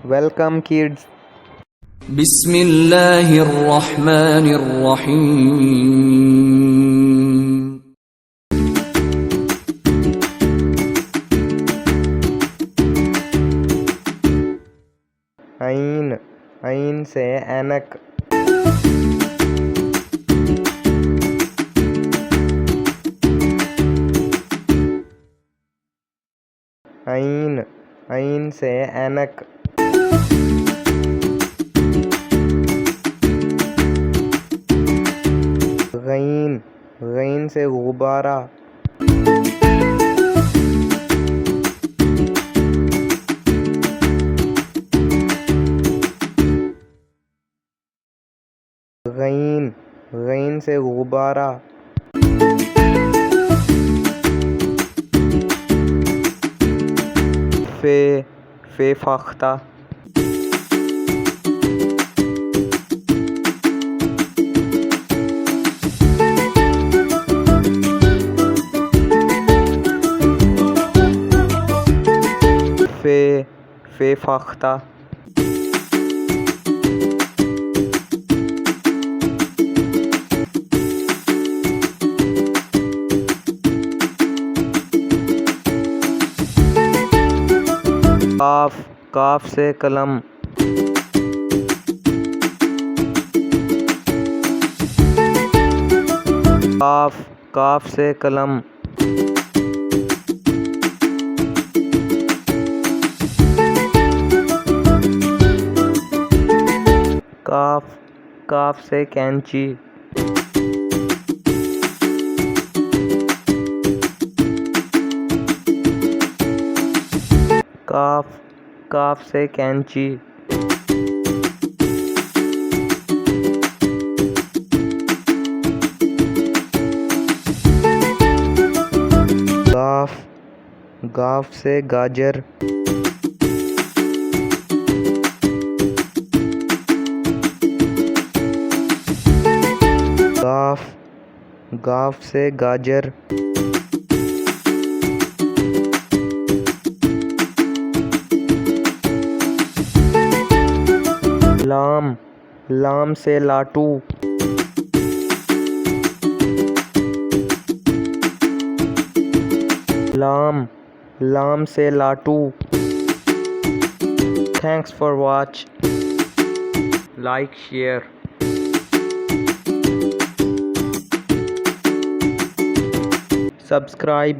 Welcome kids. بسم الله الرحمن الرحيم. आइन, आइन से ऐनक। आइन, आइन से ऐनक। गईन, गईन से गुब्बारा। गईन, गईन से गुब्बारा। फे फाख्ता। फे फाख्ता। काफ, काफ से कलम। काफ, काफ से कलम। काफ, काफ से कैंची। काफ, काफ से कैंची। गाफ, गाफ से गाजर। गाफ, गाफ से गाजर। लाम, लाम से लाटू। लाम, लाम से लाटू। Thanks for watch. Like, share. Subscribe.